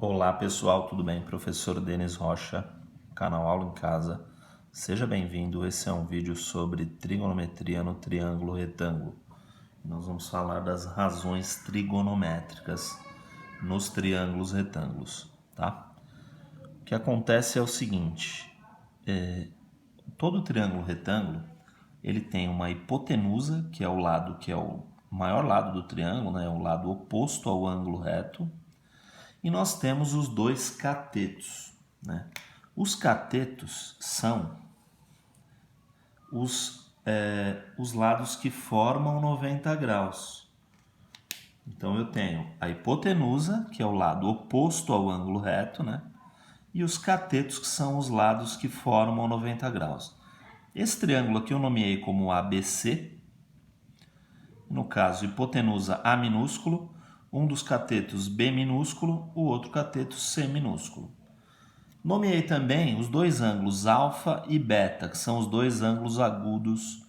Olá pessoal, tudo bem? Professor Denis Rocha, canal Aula em Casa. Seja bem-vindo, esse é um vídeo sobre trigonometria no triângulo retângulo. Nós vamos falar das razões trigonométricas nos triângulos retângulos, tá? O que acontece é o seguinte, todo triângulo retângulo, ele tem uma hipotenusa, que é o lado que é o maior lado do triângulo, né? O lado oposto ao ângulo reto. E nós temos os dois catetos, né? Os catetos são os lados que formam 90 graus. Então eu tenho a hipotenusa, que é o lado oposto ao ângulo reto, né? E os catetos, que são os lados que formam 90 graus. Esse triângulo aqui eu nomeei como ABC. No caso, hipotenusa A minúsculo, um dos catetos B minúsculo, o outro cateto C minúsculo. Nomeei também os dois ângulos alfa e beta, que são os dois ângulos agudos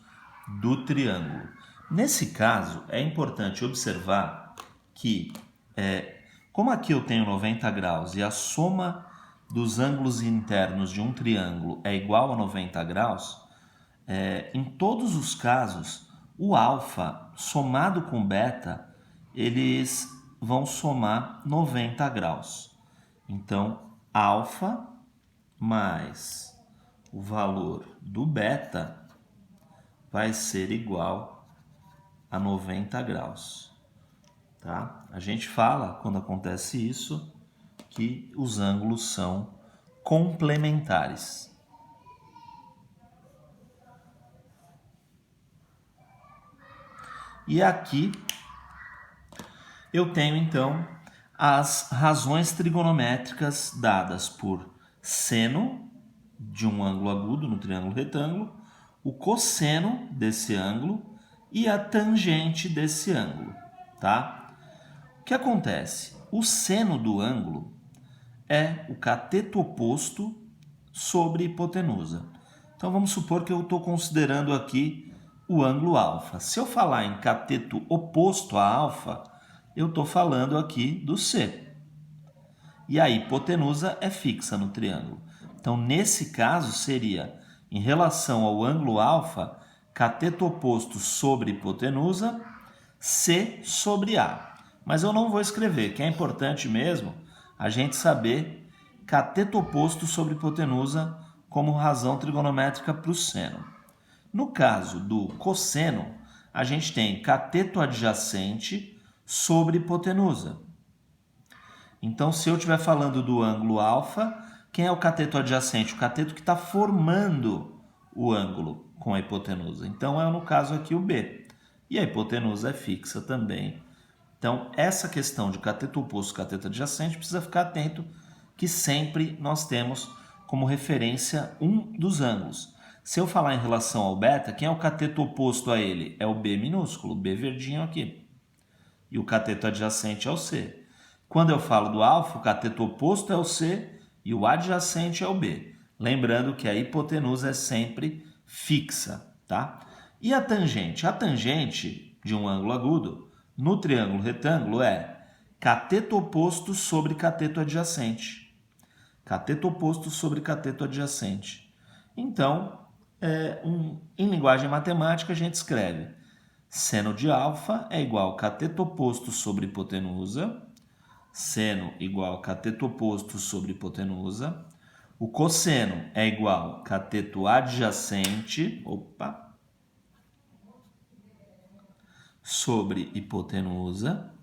do triângulo. Nesse caso, é importante observar que, como aqui eu tenho 90 graus e a soma dos ângulos internos de um triângulo é igual a 90 graus, em todos os casos, o alfa somado com beta, eles vão somar 90 graus. Então, alfa mais o valor do beta vai ser igual a 90 graus. Tá? A gente fala, quando acontece isso, que os ângulos são complementares. E aqui eu tenho então as razões trigonométricas dadas por seno de um ângulo agudo no triângulo retângulo, o cosseno desse ângulo e a tangente desse ângulo, tá? O que acontece? O seno do ângulo é o cateto oposto sobre hipotenusa. Então vamos supor que eu estou considerando aqui o ângulo alfa. Se eu falar em cateto oposto a alfa, eu estou falando aqui do C. E a hipotenusa é fixa no triângulo. Então, nesse caso, seria, em relação ao ângulo alfa, cateto oposto sobre hipotenusa, C sobre A. Mas eu não vou escrever, que é importante mesmo a gente saber cateto oposto sobre hipotenusa como razão trigonométrica para o seno. No caso do cosseno, a gente tem cateto adjacente sobre hipotenusa. Então, se eu estiver falando do ângulo alfa, quem é o cateto adjacente? O cateto que está formando o ângulo com a hipotenusa. Então, é no caso aqui o B. E a hipotenusa é fixa também. Então, essa questão de cateto oposto e cateto adjacente precisa ficar atento que sempre nós temos como referência um dos ângulos. Se eu falar em relação ao beta, quem é o cateto oposto a ele? É o B minúsculo, o B verdinho aqui. E o cateto adjacente é o C. Quando eu falo do alfa, o cateto oposto é o C e o adjacente é o B. Lembrando que a hipotenusa é sempre fixa, tá? E a tangente? A tangente de um ângulo agudo no triângulo retângulo é cateto oposto sobre cateto adjacente. Cateto oposto sobre cateto adjacente. Então, em linguagem matemática, a gente escreve seno de alfa é igual a cateto oposto sobre hipotenusa, seno igual a cateto oposto sobre hipotenusa, o cosseno é igual a cateto adjacente, sobre hipotenusa,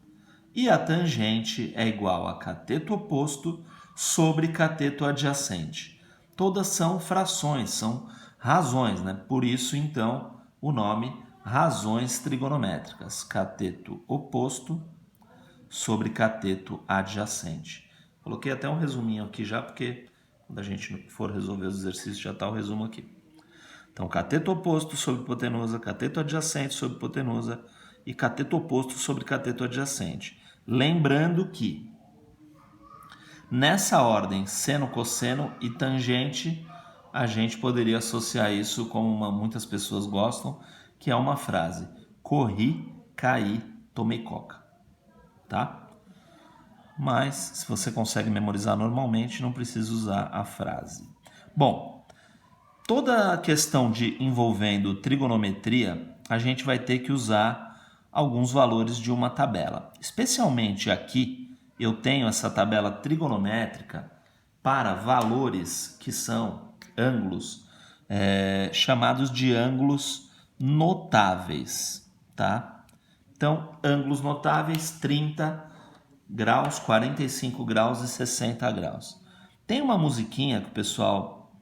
e a tangente é igual a cateto oposto sobre cateto adjacente. Todas são frações, são razões, né? Por isso, então, o nome razões trigonométricas, cateto oposto sobre cateto adjacente. Coloquei até um resuminho aqui já, porque quando a gente for resolver os exercícios já está o resumo aqui. Então, cateto oposto sobre hipotenusa, cateto adjacente sobre hipotenusa e cateto oposto sobre cateto adjacente. Lembrando que nessa ordem, seno, cosseno e tangente, a gente poderia associar isso como muitas pessoas gostam, que é uma frase: corri, caí, tomei coca. Tá? mas se você consegue memorizar normalmente, não precisa usar a frase. Bom, toda a questão de envolvendo trigonometria, a gente vai ter que usar alguns valores de uma tabela. Especialmente aqui, eu tenho essa tabela trigonométrica para valores que são ângulos, chamados de ângulos notáveis, tá? Então, ângulos notáveis, 30 graus, 45 graus e 60 graus. Tem uma musiquinha que o pessoal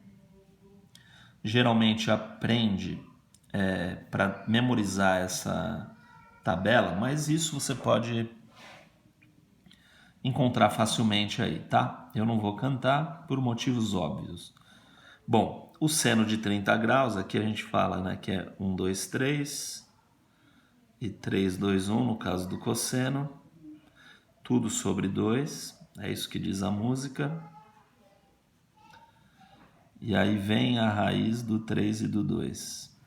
geralmente aprende para memorizar essa tabela, mas isso você pode encontrar facilmente aí, tá? Eu não vou cantar por motivos óbvios. Bom, o seno de 30 graus, aqui a gente fala, né, que é 1, 2, 3 e 3, 2, 1 no caso do cosseno. Tudo sobre 2, é isso que diz a música. E aí vem a raiz do 3 e do 2.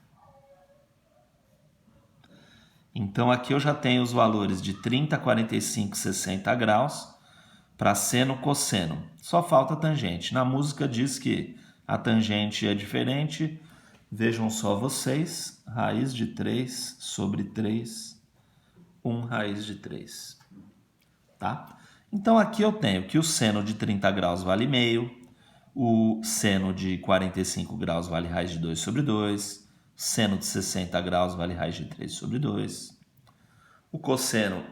Então aqui eu já tenho os valores de 30, 45, 60 graus para seno, cosseno. Só falta a tangente. Na música diz que a tangente é diferente. Vejam só vocês. Raiz de 3 sobre 3, 1 raiz de 3. Tá? Então aqui eu tenho que o seno de 30 graus vale meio, o seno de 45 graus vale raiz de 2 sobre 2, seno de 60 graus vale raiz de 3 sobre 2, o cosseno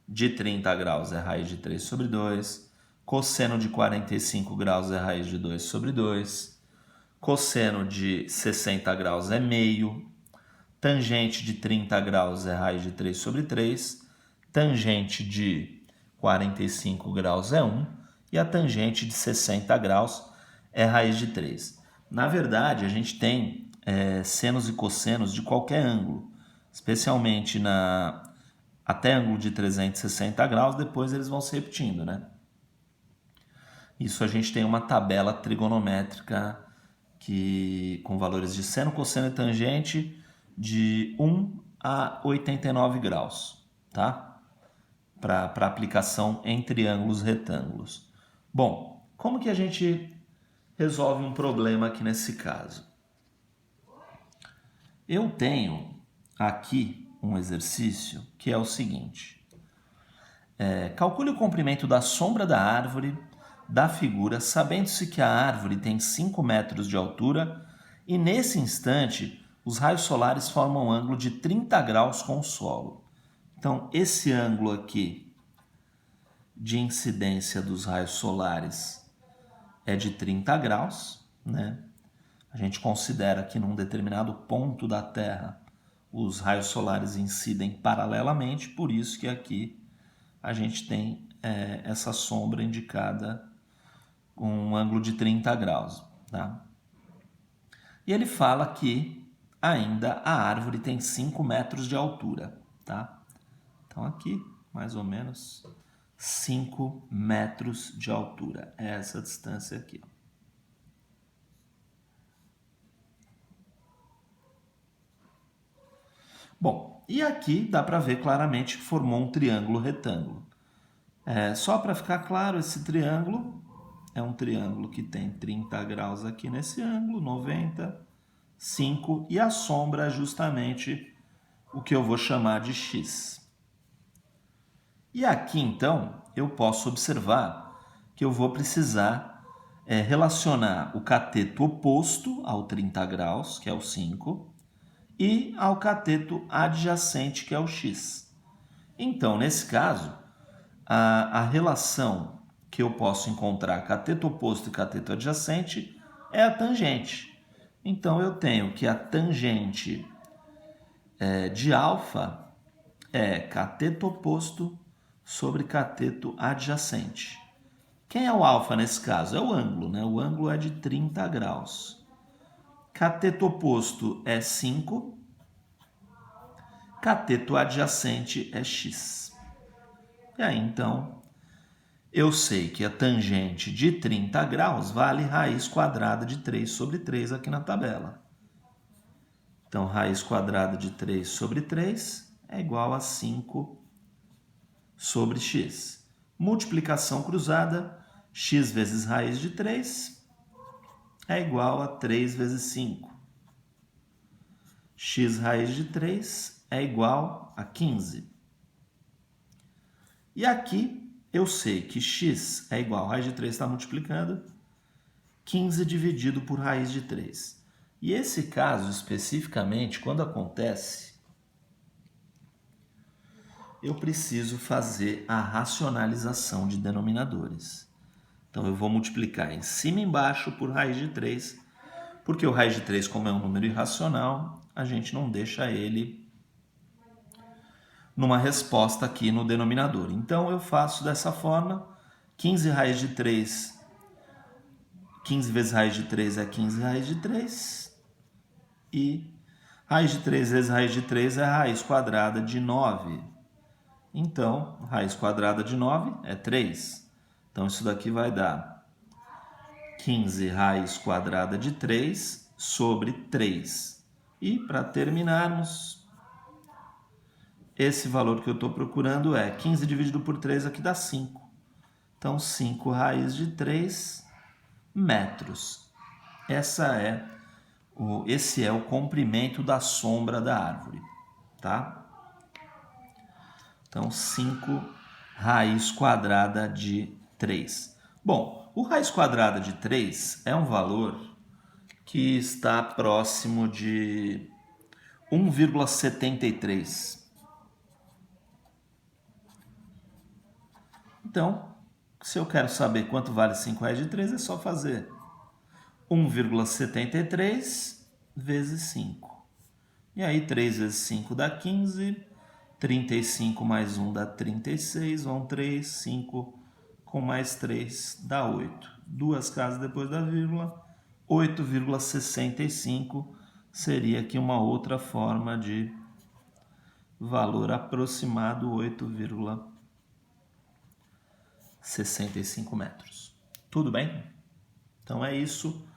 de 30 graus é raiz de 3 sobre 2, cosseno de 45 graus é raiz de 2 sobre 2, cosseno de 60 graus é meio, tangente de 30 graus é raiz de 3 sobre 3, tangente de 45 graus é 1 e a tangente de 60 graus é raiz de 3. Na verdade, a gente tem senos e cossenos de qualquer ângulo, especialmente até ângulo de 360 graus, depois eles vão se repetindo, né? Isso a gente tem uma tabela trigonométrica com valores de seno, cosseno e tangente de 1 a 89 graus, tá? Para aplicação em triângulos retângulos. Bom, como que a gente resolve um problema aqui nesse caso? Eu tenho aqui um exercício que é o seguinte. Calcule o comprimento da sombra da árvore da figura, sabendo-se que a árvore tem 5 metros de altura e nesse instante os raios solares formam um ângulo de 30 graus com o solo. Então, esse ângulo aqui de incidência dos raios solares é de 30 graus, né? A gente considera que num determinado ponto da Terra os raios solares incidem paralelamente, por isso que aqui a gente tem essa sombra indicada com um ângulo de 30 graus, tá? E ele fala que ainda a árvore tem 5 metros de altura, tá? Então aqui, mais ou menos 5 metros de altura. É essa distância aqui. Bom, e aqui dá para ver claramente que formou um triângulo retângulo. Só para ficar claro, esse triângulo é um triângulo que tem 30 graus aqui nesse ângulo, 90, 5, e a sombra é justamente o que eu vou chamar de x. E aqui, então, eu posso observar que eu vou precisar relacionar o cateto oposto ao 30 graus, que é o 5, e ao cateto adjacente, que é o x. Então, nesse caso, a relação que eu posso encontrar cateto oposto e cateto adjacente é a tangente. Então, eu tenho que a tangente de alfa é cateto oposto sobre cateto adjacente. Quem é o alfa nesse caso? É o ângulo, né? O ângulo é de 30 graus. Cateto oposto é 5. Cateto adjacente é x. E aí, então, eu sei que a tangente de 30 graus vale raiz quadrada de 3 sobre 3 aqui na tabela. Então, raiz quadrada de 3 sobre 3 é igual a 5 sobre x. Multiplicação cruzada, x vezes raiz de 3 é igual a 3 vezes 5. X raiz de 3 é igual a 15. E aqui eu sei que x é igual a raiz de 3 está multiplicando, 15 dividido por raiz de 3. E esse caso, especificamente, quando acontece, eu preciso fazer a racionalização de denominadores. Então, eu vou multiplicar em cima e embaixo por raiz de 3, porque o raiz de 3, como é um número irracional, a gente não deixa ele numa resposta aqui no denominador. Então, eu faço dessa forma, 15 raiz de 3, 15 vezes raiz de 3 é 15 raiz de 3, e raiz de 3 vezes raiz de 3 é raiz quadrada de 9. Então, raiz quadrada de 9 é 3. Então, isso daqui vai dar 15 raiz quadrada de 3 sobre 3. E, para terminarmos, esse valor que eu estou procurando é 15 dividido por 3, aqui dá 5. Então, 5 raiz de 3 metros. Esse é o comprimento da sombra da árvore, tá? Então, 5 raiz quadrada de 3. Bom, o raiz quadrada de 3 é um valor que está próximo de 1,73. Então, se eu quero saber quanto vale 5 raiz de 3, é só fazer 1,73 vezes 5. E aí, 3 vezes 5 dá 15, 35 mais 1 dá 36, vão 3, 5 com mais 3 dá 8. Duas casas depois da vírgula, 8,65 seria aqui uma outra forma de valor aproximado, 8,65 metros. Tudo bem? Então é isso.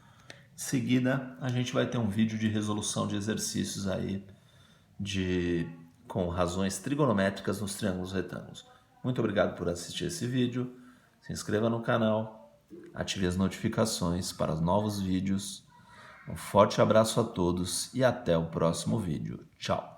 Em seguida, a gente vai ter um vídeo de resolução de exercícios aí com razões trigonométricas nos triângulos retângulos. Muito obrigado por assistir esse vídeo. Se inscreva no canal, ative as notificações para os novos vídeos. Um forte abraço a todos e até o próximo vídeo. Tchau!